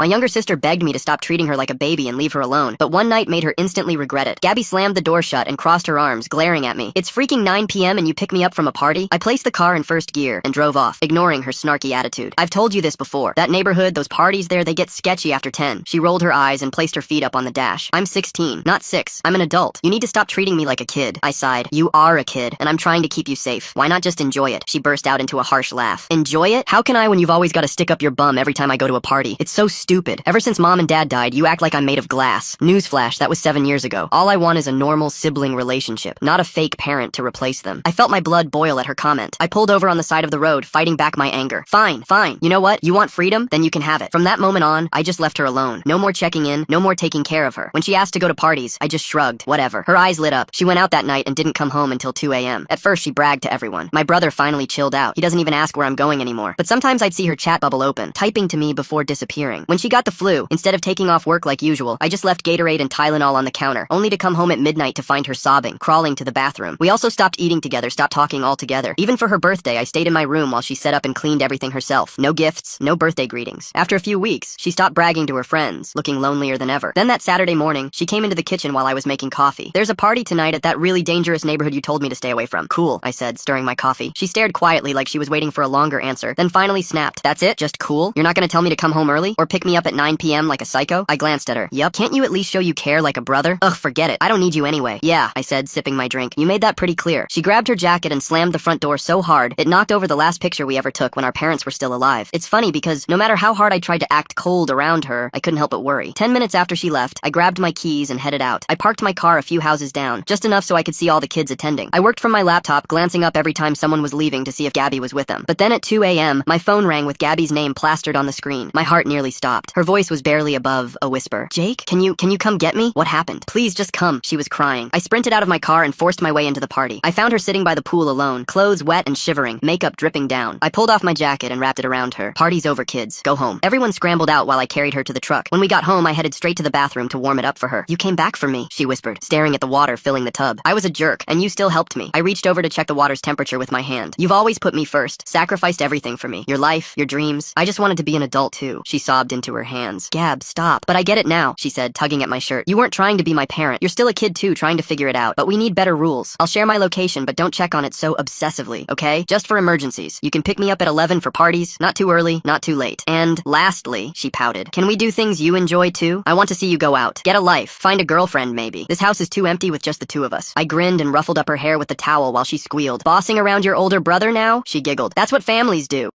My younger sister begged me to stop treating her like a baby and leave her alone, but one night made her instantly regret it. Gabby slammed the door shut and crossed her arms, glaring at me. It's freaking 9 p.m. and you pick me up from a party? I placed the car in first gear and drove off, ignoring her snarky attitude. I've told you this before. That neighborhood, those parties there, they get sketchy after 10. She rolled her eyes and placed her feet up on the dash. I'm 16, not 6. I'm an adult. You need to stop treating me like a kid. I sighed. You are a kid, and I'm trying to keep you safe. Why not just enjoy it? She burst out into a harsh laugh. Enjoy it? How can I when you've always got to stick up your bum every time I go to a party? It's so stupid. Ever since Mom and Dad died, you act like I'm made of glass. Newsflash, that was 7 years ago. All I want is a normal sibling relationship, not a fake parent to replace them. I felt my blood boil at her comment. I pulled over on the side of the road, fighting back my anger. Fine, fine. You know what? You want freedom? Then you can have it. From that moment on, I just left her alone. No more checking in, no more taking care of her. When she asked to go to parties, I just shrugged. Whatever. Her eyes lit up. She went out that night and didn't come home until 2 a.m. At first, she bragged to everyone. My brother finally chilled out. He doesn't even ask where I'm going anymore. But sometimes I'd see her chat bubble open, typing to me before disappearing. When she got the flu, instead of taking off work like usual, I just left Gatorade and Tylenol on the counter, only to come home at midnight to find her sobbing, crawling to the bathroom. We also stopped eating together, stopped talking altogether. Even for her birthday, I stayed in my room while she set up and cleaned everything herself. No gifts, no birthday greetings. After a few weeks, she stopped bragging to her friends, looking lonelier than ever. Then that Saturday morning, she came into the kitchen while I was making coffee. There's a party tonight at that really dangerous neighborhood you told me to stay away from. Cool, I said, stirring my coffee. She stared quietly like she was waiting for a longer answer, then finally snapped. That's it? Just cool? You're not gonna tell me to come home early? Or pick me up at 9 p.m. like a psycho? I glanced at her. Yup. Can't you at least show you care like a brother? Ugh, forget it. I don't need you anyway. Yeah, I said, sipping my drink. You made that pretty clear. She grabbed her jacket and slammed the front door so hard, it knocked over the last picture we ever took when our parents were still alive. It's funny because no matter how hard I tried to act cold around her, I couldn't help but worry. 10 minutes after she left, I grabbed my keys and headed out. I parked my car a few houses down, just enough so I could see all the kids attending. I worked from my laptop, glancing up every time someone was leaving to see if Gabby was with them. But then at 2 a.m., my phone rang with Gabby's name plastered on the screen. My heart nearly stopped. Her voice was barely above a whisper. Jake, can you come get me? What happened? Please just come. She was crying. I sprinted out of my car and forced my way into the party. I found her sitting by the pool alone, clothes wet and shivering, makeup dripping down. I pulled off my jacket and wrapped it around her. Party's over, kids. Go home. Everyone scrambled out while I carried her to the truck. When we got home, I headed straight to the bathroom to warm it up for her. You came back for me, she whispered, staring at the water filling the tub. I was a jerk, and you still helped me. I reached over to check the water's temperature with my hand. You've always put me first, sacrificed everything for me. Your life, your dreams. I just wanted to be an adult too. She sobbed into her hands. Gab, stop. But I get it now, she said, tugging at my shirt. You weren't trying to be my parent. You're still a kid too, trying to figure it out. But we need better rules. I'll share my location, but don't check on it so obsessively, okay? Just for emergencies. You can pick me up at 11 for parties. Not too early, not too late. And lastly, she pouted, can we do things you enjoy too? I want to see you go out. Get a life. Find a girlfriend, maybe. This house is too empty with just the two of us. I grinned and ruffled up her hair with the towel while she squealed. Bossing around your older brother now? She giggled. That's what families do.